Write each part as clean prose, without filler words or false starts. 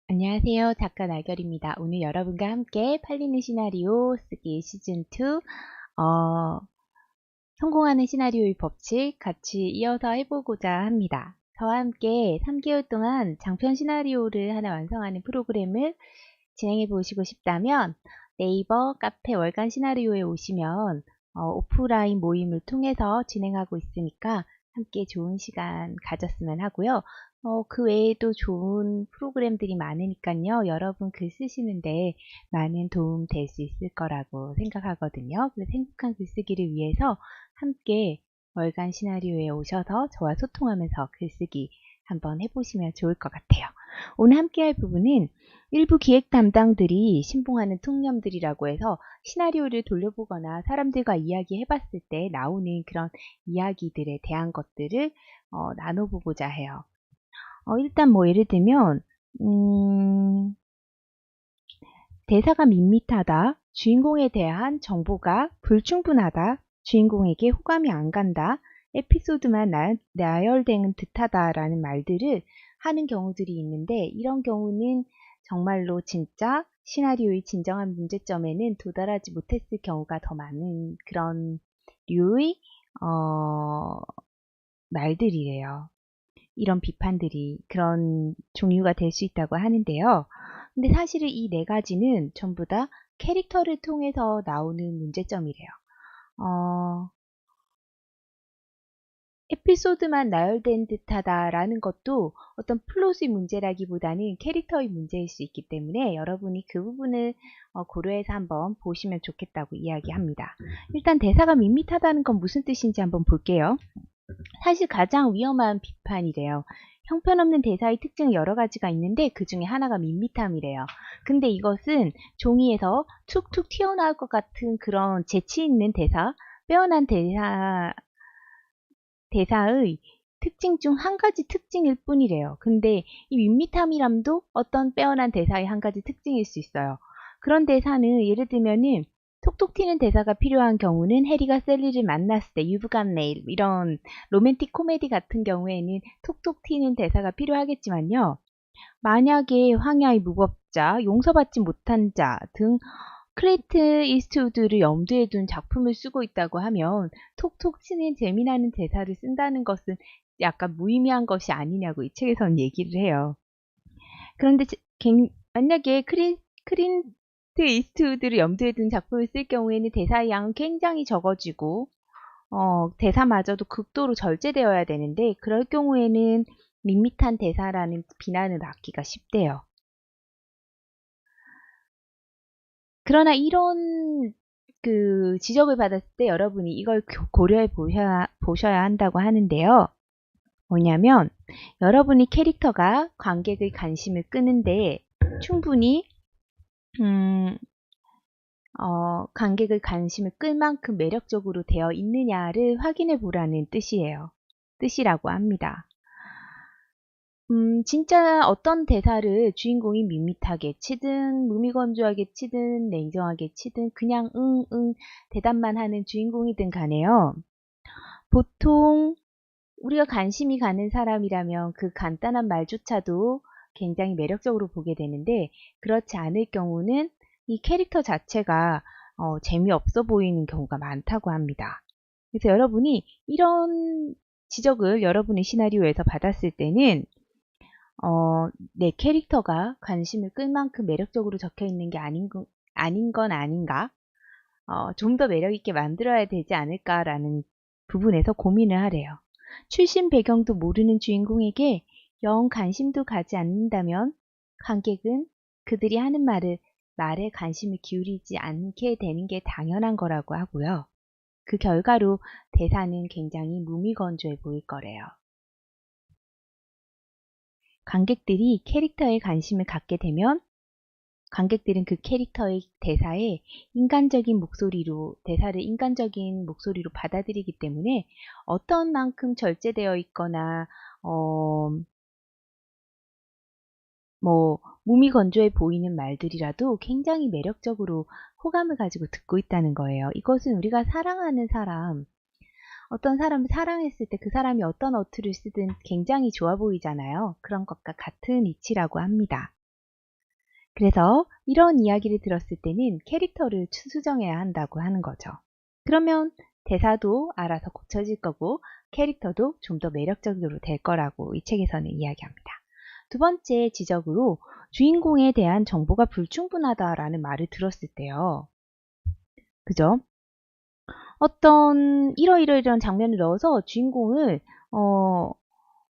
안녕하세요. 작가 나결입니다. 오늘 여러분과 함께 팔리는 시나리오 쓰기 시즌2 성공하는 시나리오의 법칙 같이 이어서 해보고자 합니다. 저와 함께 3개월 동안 장편 시나리오를 하나 완성하는 프로그램을 진행해 보시고 싶다면 네이버 카페 월간 시나리오에 오시면 오프라인 모임을 통해서 진행하고 있으니까 함께 좋은 시간 가졌으면 하고요. 그 외에도 좋은 프로그램들이 많으니까요. 여러분 글 쓰시는데 많은 도움 될 수 있을 거라고 생각하거든요. 그래서 행복한 글쓰기를 위해서 함께 월간 시나리오에 오셔서 저와 소통하면서 글쓰기 한번 해보시면 좋을 것 같아요. 오늘 함께 할 부분은 일부 기획 담당들이 신봉하는 통념들이라고 해서 시나리오를 돌려보거나 사람들과 이야기해봤을 때 나오는 그런 이야기들에 대한 것들을 나눠보고자 해요. 일단 뭐 예를 들면 대사가 밋밋하다, 주인공에 대한 정보가 불충분하다, 주인공에게 호감이 안 간다, 에피소드만 나열된 듯하다 라는 말들을 하는 경우들이 있는데 이런 경우는 정말로 진짜 시나리오의 진정한 문제점에는 도달하지 못했을 경우가 더 많은 그런 류의 말들이래요. 이런 비판들이 그런 종류가 될 수 있다고 하는데요. 근데 사실은 이 네 가지는 전부 다 캐릭터를 통해서 나오는 문제점이래요. 에피소드만 나열된 듯하다라는 것도 어떤 플롯의 문제라기보다는 캐릭터의 문제일 수 있기 때문에 여러분이 그 부분을 고려해서 한번 보시면 좋겠다고 이야기합니다. 일단 대사가 밋밋하다는 건 무슨 뜻인지 한번 볼게요. 사실 가장 위험한 비판이래요. 형편없는 대사의 특징은 여러 가지가 있는데 그 중에 하나가 밋밋함이래요. 근데 이것은 종이에서 툭툭 튀어나올 것 같은 그런 재치 있는 대사, 빼어난 대사의 특징 중 한 가지 특징일 뿐이래요. 근데 이 밋밋함이람도 어떤 빼어난 대사의 한 가지 특징일 수 있어요. 그런 대사는 예를 들면은 톡톡 튀는 대사가 필요한 경우는 해리가 셀리를 만났을 때 You've got mail 이런 로맨틱 코미디 같은 경우에는 톡톡 튀는 대사가 필요하겠지만요. 만약에 황야의 무법자, 용서받지 못한 자 등 클레이트 이스트우드를 염두에 둔 작품을 쓰고 있다고 하면 톡톡 치는 재미나는 대사를 쓴다는 것은 약간 무의미한 것이 아니냐고 이 책에서는 얘기를 해요. 그런데 만약에 클린트 이스트우드를 염두에 둔 작품을 쓸 경우에는 대사의 양은 굉장히 적어지고 대사마저도 극도로 절제되어야 되는데 그럴 경우에는 밋밋한 대사라는 비난을 받기가 쉽대요. 그러나 이런 그 지적을 받았을 때 여러분이 이걸 고려해 보셔야 한다고 하는데요. 뭐냐면 여러분이 캐릭터가 관객의 관심을 끄는데 충분히 관객의 관심을 끌 만큼 매력적으로 되어 있느냐를 확인해 보라는 뜻이라고 합니다. 진짜 어떤 대사를 주인공이 밋밋하게 치든 무미건조하게 치든 냉정하게 치든 그냥 응 대답만 하는 주인공이든 간에요. 보통 우리가 관심이 가는 사람이라면 그 간단한 말조차도 굉장히 매력적으로 보게 되는데 그렇지 않을 경우는 이 캐릭터 자체가 재미없어 보이는 경우가 많다고 합니다. 그래서 여러분이 이런 지적을 여러분의 시나리오에서 받았을 때는 내 캐릭터가 관심을 끌 만큼 매력적으로 적혀 있는 게 아닌 건 아닌가? 좀 더 매력있게 만들어야 되지 않을까라는 부분에서 고민을 하래요. 출신 배경도 모르는 주인공에게 영 관심도 가지 않는다면 관객은 그들이 하는 말에 관심을 기울이지 않게 되는 게 당연한 거라고 하고요. 그 결과로 대사는 굉장히 무미건조해 보일 거래요. 관객들이 캐릭터에 관심을 갖게 되면 관객들은 그 캐릭터의 대사를 인간적인 목소리로 받아들이기 때문에 어떤 만큼 절제되어 있거나 뭐 무미건조해 보이는 말들이라도 굉장히 매력적으로 호감을 가지고 듣고 있다는 거예요. 이것은 우리가 사랑하는 사람, 어떤 사람을 사랑했을 때 그 사람이 어떤 어투를 쓰든 굉장히 좋아 보이잖아요. 그런 것과 같은 이치라고 합니다. 그래서 이런 이야기를 들었을 때는 캐릭터를 수정해야 한다고 하는 거죠. 그러면 대사도 알아서 고쳐질 거고 캐릭터도 좀 더 매력적으로 될 거라고 이 책에서는 이야기합니다. 두 번째 지적으로 주인공에 대한 정보가 불충분하다라는 말을 들었을 때요. 그죠? 어떤 이런 장면을 넣어서 주인공을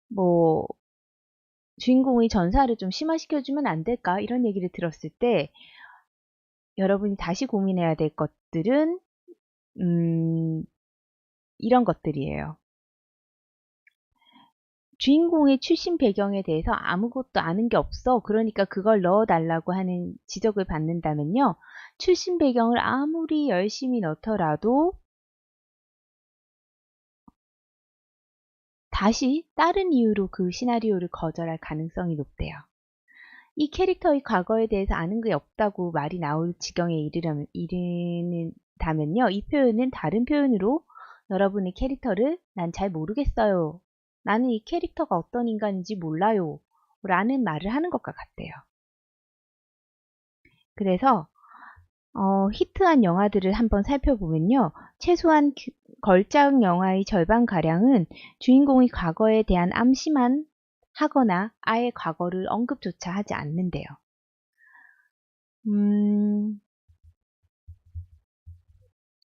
뭐 주인공의 전사를 좀 심화시켜주면 안 될까? 이런 얘기를 들었을 때 여러분이 다시 고민해야 될 것들은 이런 것들이에요. 주인공의 출신 배경에 대해서 아무것도 아는 게 없어. 그러니까 그걸 넣어달라고 하는 지적을 받는다면요. 출신 배경을 아무리 열심히 넣더라도 다시 다른 이유로 그 시나리오를 거절할 가능성이 높대요. 이 캐릭터의 과거에 대해서 아는 게 없다고 말이 나올 지경에 이르는다면요. 이 표현은 다른 표현으로 여러분의 캐릭터를 난 잘 모르겠어요. 나는 이 캐릭터가 어떤 인간인지 몰라요. 라는 말을 하는 것과 같대요. 그래서 히트한 영화들을 한번 살펴보면요. 최소한 걸작 영화의 절반가량은 주인공의 과거에 대한 암시만 하거나 아예 과거를 언급조차 하지 않는데요.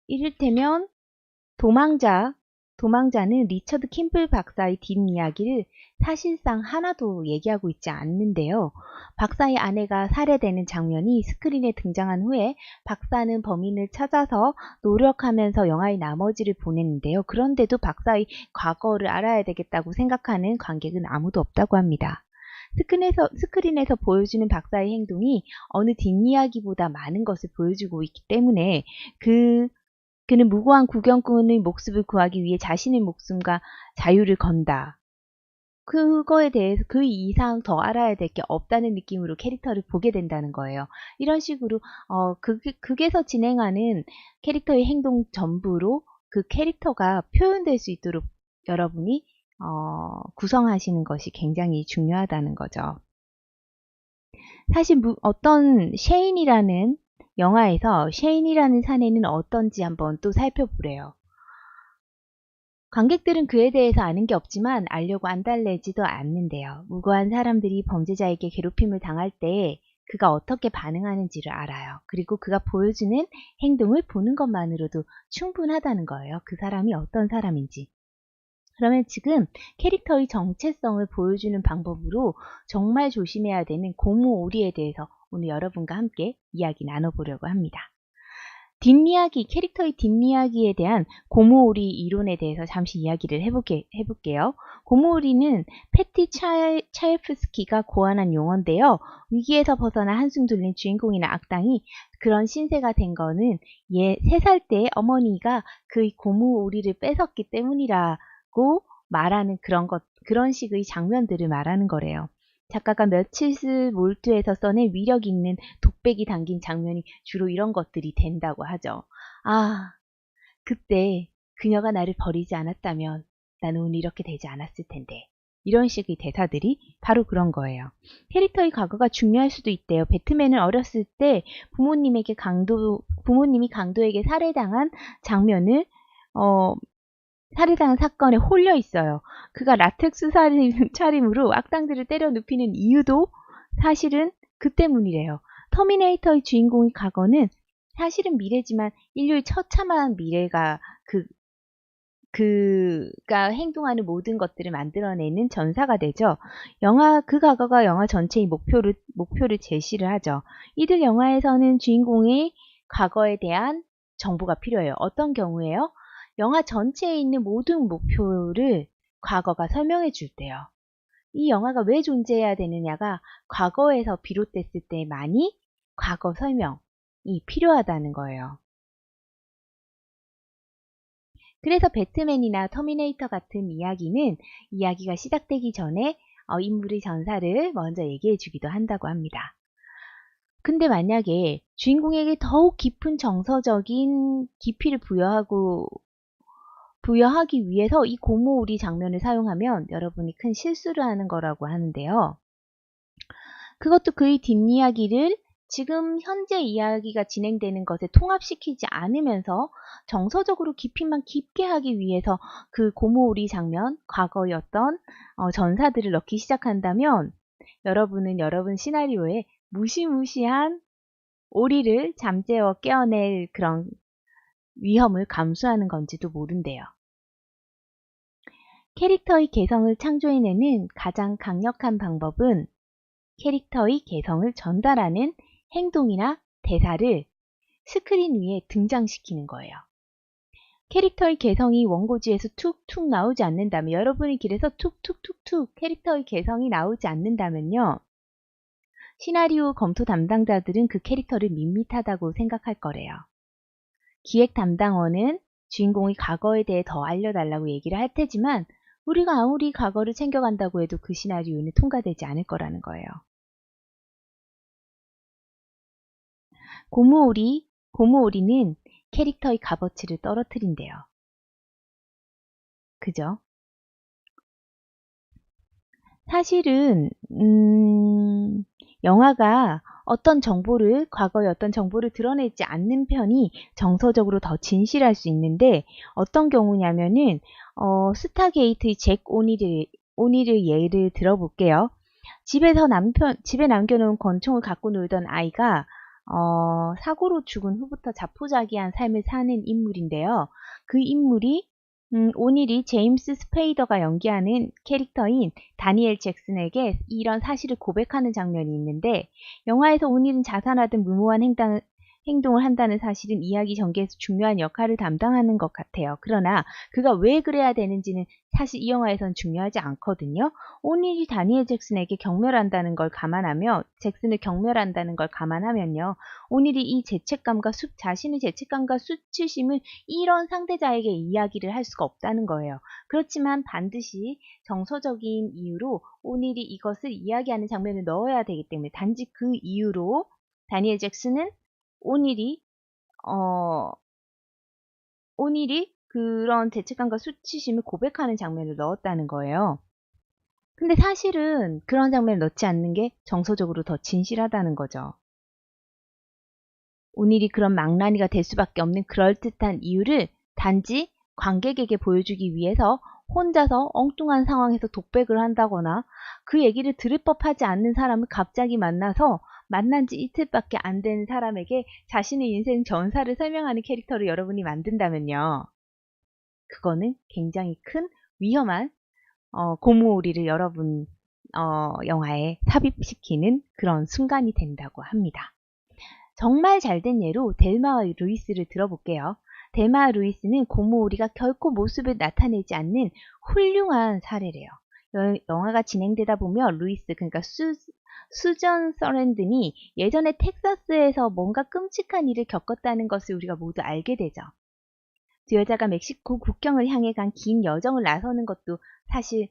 이를테면 도망자는 리처드 캠플 박사의 뒷이야기를 사실상 하나도 얘기하고 있지 않는데요. 박사의 아내가 살해되는 장면이 스크린에 등장한 후에 박사는 범인을 찾아서 노력하면서 영화의 나머지를 보냈는데요. 그런데도 박사의 과거를 알아야 되겠다고 생각하는 관객은 아무도 없다고 합니다. 스크린에서 보여주는 박사의 행동이 어느 뒷이야기보다 많은 것을 보여주고 있기 때문에 그는 무고한 구경꾼의 목숨을 구하기 위해 자신의 목숨과 자유를 건다. 그거에 대해서 그 이상 더 알아야 될 게 없다는 느낌으로 캐릭터를 보게 된다는 거예요. 이런 식으로 극에서 진행하는 캐릭터의 행동 전부로 그 캐릭터가 표현될 수 있도록 여러분이 구성하시는 것이 굉장히 중요하다는 거죠. 사실 어떤 셰인이라는 영화에서 셰인이라는 사내는 어떤지 한번 또 살펴보래요. 관객들은 그에 대해서 아는 게 없지만 알려고 안달내지도 않는데요. 무고한 사람들이 범죄자에게 괴롭힘을 당할 때 그가 어떻게 반응하는지를 알아요. 그리고 그가 보여주는 행동을 보는 것만으로도 충분하다는 거예요. 그 사람이 어떤 사람인지. 그러면 지금 캐릭터의 정체성을 보여주는 방법으로 정말 조심해야 되는 고무오리에 대해서 오늘 여러분과 함께 이야기 나눠보려고 합니다. 캐릭터의 뒷이야기에 대한 고무오리 이론에 대해서 잠시 이야기를 해볼게요. 고무오리는 패티 차예프스키가 고안한 용어인데요. 위기에서 벗어나 한숨 돌린 주인공이나 악당이 그런 신세가 된 거는 3살 때 어머니가 그 고무오리를 뺏었기 때문이라고 말하는 그런 식의 장면들을 말하는 거래요. 작가가 며칠을 몰두해서 써낸 위력 있는 독백이 담긴 장면이 주로 이런 것들이 된다고 하죠. 아, 그때 그녀가 나를 버리지 않았다면 나는 오늘 이렇게 되지 않았을 텐데. 이런 식의 대사들이 바로 그런 거예요. 캐릭터의 과거가 중요할 수도 있대요. 배트맨은 어렸을 때 부모님이 강도에게 살해당한 장면을 살해당한 사건에 홀려 있어요. 그가 라텍스 차림으로 악당들을 때려 눕히는 이유도 사실은 그 때문이래요. 터미네이터의 주인공의 과거는 사실은 미래지만 인류의 처참한 미래가 그가 행동하는 모든 것들을 만들어내는 전사가 되죠. 그 과거가 영화 전체의 목표를 제시를 하죠. 이들 영화에서는 주인공의 과거에 대한 정보가 필요해요. 어떤 경우에요? 영화 전체에 있는 모든 목표를 과거가 설명해 줄 때요. 이 영화가 왜 존재해야 되느냐가 과거에서 비롯됐을 때만이 과거 설명이 필요하다는 거예요. 그래서 배트맨이나 터미네이터 같은 이야기가 시작되기 전에 인물의 전사를 먼저 얘기해 주기도 한다고 합니다. 근데 만약에 주인공에게 더욱 깊은 정서적인 깊이를 부여하기 위해서 이 고무오리 장면을 사용하면 여러분이 큰 실수를 하는 거라고 하는데요. 그것도 그의 뒷이야기를 지금 현재 이야기가 진행되는 것에 통합시키지 않으면서 정서적으로 깊이만 깊게 하기 위해서 그 고무오리 장면, 과거의 어떤 전사들을 넣기 시작한다면 여러분은 여러분 시나리오에 무시무시한 오리를 잠재워 깨어낼 그런 위험을 감수하는 건지도 모른대요. 캐릭터의 개성을 창조해내는 가장 강력한 방법은 캐릭터의 개성을 전달하는 행동이나 대사를 스크린 위에 등장시키는 거예요. 캐릭터의 개성이 원고지에서 툭툭 나오지 않는다면, 여러분의 길에서 툭툭툭툭 캐릭터의 개성이 나오지 않는다면요, 시나리오 검토 담당자들은 그 캐릭터를 밋밋하다고 생각할 거래요. 기획 담당원은 주인공의 과거에 대해 더 알려달라고 얘기를 할 테지만 우리가 아무리 과거를 챙겨간다고 해도 그 시나리오는 통과되지 않을 거라는 거예요. 고무오리는 캐릭터의 값어치를 떨어뜨린대요. 그죠? 사실은 영화가 과거의 어떤 정보를 드러내지 않는 편이 정서적으로 더 진실할 수 있는데, 어떤 경우냐면은 스타게이트의 잭 오닐의 예를 들어볼게요. 집에 남겨놓은 권총을 갖고 놀던 아이가 사고로 죽은 후부터 자포자기한 삶을 사는 인물인데요. 그 인물이 오닐이 제임스 스페이더가 연기하는 캐릭터인 다니엘 잭슨에게 이런 사실을 고백하는 장면이 있는데, 영화에서 오닐은 자살하듯 무모한 행동을 한다는 사실은 이야기 전개에서 중요한 역할을 담당하는 것 같아요. 그러나 그가 왜 그래야 되는지는 사실 이 영화에선 중요하지 않거든요. 오닐이 다니엘 잭슨을 경멸한다는 걸 감안하면요, 오닐이 이 자신의 죄책감과 수치심을 이런 상대자에게 이야기를 할 수가 없다는 거예요. 그렇지만 반드시 정서적인 이유로 오닐이 이것을 이야기하는 장면을 넣어야 되기 때문에, 단지 그 이유로 다니엘 잭슨은 오닐이 그런 죄책감과 수치심을 고백하는 장면을 넣었다는 거예요. 근데 사실은 그런 장면을 넣지 않는 게 정서적으로 더 진실하다는 거죠. 오닐이 그런 망나니가 될 수밖에 없는 그럴듯한 이유를 단지 관객에게 보여주기 위해서 혼자서 엉뚱한 상황에서 독백을 한다거나, 그 얘기를 들을 법하지 않는 사람을 갑자기 만나서 만난 지 이틀밖에 안 된 사람에게 자신의 인생 전사를 설명하는 캐릭터를 여러분이 만든다면요, 그거는 굉장히 큰 위험한 고무오리를 여러분 영화에 삽입시키는 그런 순간이 된다고 합니다. 정말 잘된 예로 델마와 루이스를 들어볼게요. 델마와 루이스는 고무오리가 결코 모습을 나타내지 않는 훌륭한 사례래요. 영화가 진행되다 보면 루이스, 그러니까 수전 서랜든이 예전에 텍사스에서 뭔가 끔찍한 일을 겪었다는 것을 우리가 모두 알게 되죠. 두 여자가 멕시코 국경을 향해 간 긴 여정을 나서는 것도 사실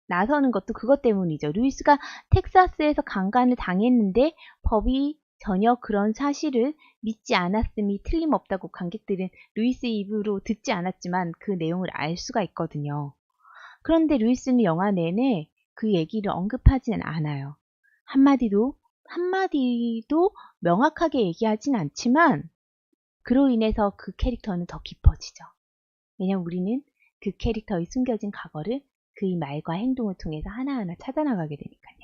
나서는 것도 그것 때문이죠. 루이스가 텍사스에서 강간을 당했는데 법이 전혀 그런 사실을 믿지 않았음이 틀림없다고 관객들은 루이스 입으로 듣지 않았지만 그 내용을 알 수가 있거든요. 그런데 루이스는 영화 내내 그 얘기를 언급하지는 않아요. 한마디도 명확하게 얘기하진 않지만 그로 인해서 그 캐릭터는 더 깊어지죠. 왜냐면 우리는 그 캐릭터의 숨겨진 과거를 그의 말과 행동을 통해서 하나하나 찾아나가게 되니까요.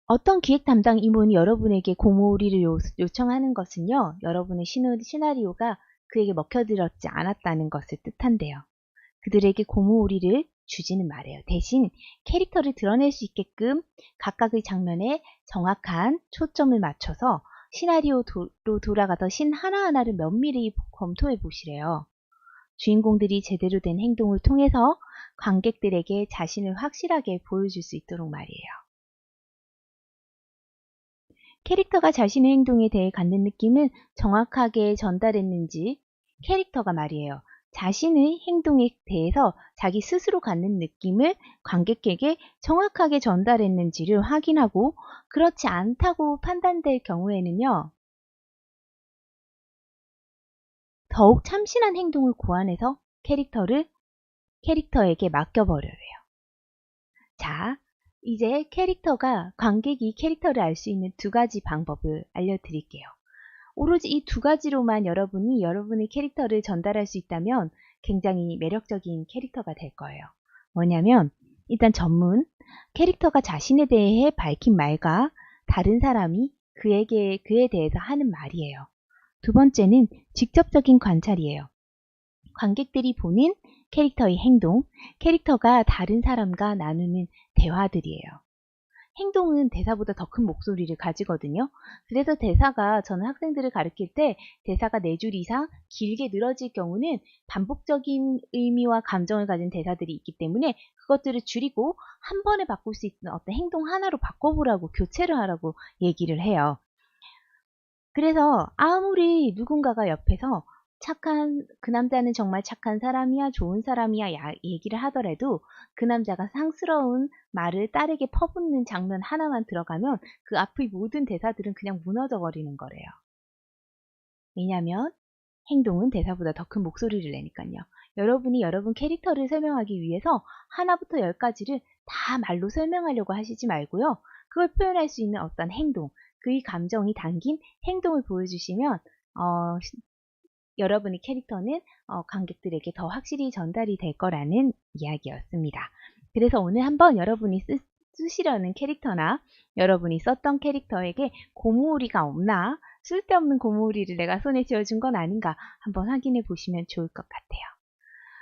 어떤 기획 담당 임원이 여러분에게 고무오리를 요청하는 것은요, 여러분의 시나리오가 그에게 먹혀들었지 않았다는 것을 뜻한대요. 그들에게 고무오리를 주지는 말아요. 대신 캐릭터를 드러낼 수 있게끔 각각의 장면에 정확한 초점을 맞춰서 시나리오로 돌아가서 신 하나하나를 면밀히 검토해 보시래요. 주인공들이 제대로 된 행동을 통해서 관객들에게 자신을 확실하게 보여줄 수 있도록 말이에요. 캐릭터가 자신의 행동에 대해 갖는 느낌을 정확하게 전달했는지, 캐릭터가 말이에요, 자신의 행동에 대해서 자기 스스로 갖는 느낌을 관객에게 정확하게 전달했는지를 확인하고, 그렇지 않다고 판단될 경우에는요, 더욱 참신한 행동을 고안해서 캐릭터에게 맡겨버려요. 자, 이제 관객이 캐릭터를 알 수 있는 두 가지 방법을 알려드릴게요. 오로지 이 두 가지로만 여러분이 여러분의 캐릭터를 전달할 수 있다면 굉장히 매력적인 캐릭터가 될 거예요. 뭐냐면, 일단 캐릭터가 자신에 대해 밝힌 말과 다른 사람이 그에 대해서 하는 말이에요. 두 번째는 직접적인 관찰이에요. 관객들이 보는 캐릭터의 행동, 캐릭터가 다른 사람과 나누는 대화들이에요. 행동은 대사보다 더 큰 목소리를 가지거든요. 그래서 저는 학생들을 가르칠 때 대사가 4줄 이상 길게 늘어질 경우는 반복적인 의미와 감정을 가진 대사들이 있기 때문에 그것들을 줄이고 한 번에 바꿀 수 있는 어떤 행동 하나로 바꿔보라고 교체를 하라고 얘기를 해요. 그래서 아무리 누군가가 옆에서 그 남자는 정말 착한 사람이야, 좋은 사람이야, 얘기를 하더라도 그 남자가 상스러운 말을 딸에게 퍼붓는 장면 하나만 들어가면 그 앞의 모든 대사들은 그냥 무너져 버리는 거래요. 왜냐하면 행동은 대사보다 더 큰 목소리를 내니까요. 여러분이 여러분 캐릭터를 설명하기 위해서 하나부터 10까지를 다 말로 설명하려고 하시지 말고요. 그걸 표현할 수 있는 어떤 행동, 그의 감정이 담긴 행동을 보여주시면 여러분의 캐릭터는 관객들에게 더 확실히 전달이 될 거라는 이야기였습니다. 그래서 오늘 한번 여러분이 쓰시려는 캐릭터나 여러분이 썼던 캐릭터에게 고무우리가 없나, 쓸데없는 고무우리를 내가 손에 쥐어준 건 아닌가 한번 확인해 보시면 좋을 것 같아요.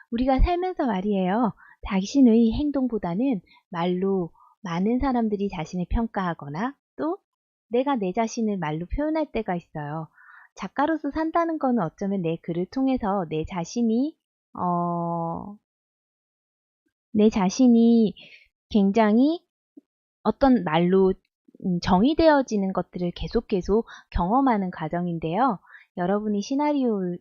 우리가 살면서 말이에요. 자신의 행동보다는 말로 많은 사람들이 자신을 평가하거나 또 내가 내 자신을 말로 표현할 때가 있어요. 작가로서 산다는 거는 어쩌면 내 글을 통해서 내 자신이 굉장히 어떤 말로 정의되어지는 것들을 계속 경험하는 과정인데요. 여러분이 시나리오를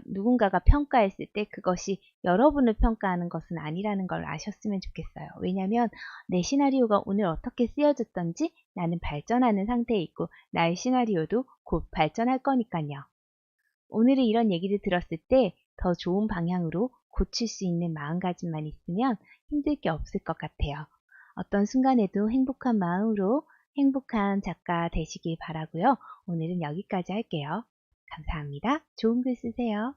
누군가가 평가했을 때 그것이 여러분을 평가하는 것은 아니라는 걸 아셨으면 좋겠어요. 왜냐하면 내 시나리오가 오늘 어떻게 쓰여졌던지 나는 발전하는 상태에 있고 나의 시나리오도 곧 발전할 거니까요. 오늘의 이런 얘기를 들었을 때 더 좋은 방향으로 고칠 수 있는 마음가짐만 있으면 힘들 게 없을 것 같아요. 어떤 순간에도 행복한 마음으로 행복한 작가 되시길 바라고요. 오늘은 여기까지 할게요. 감사합니다. 좋은 글 쓰세요.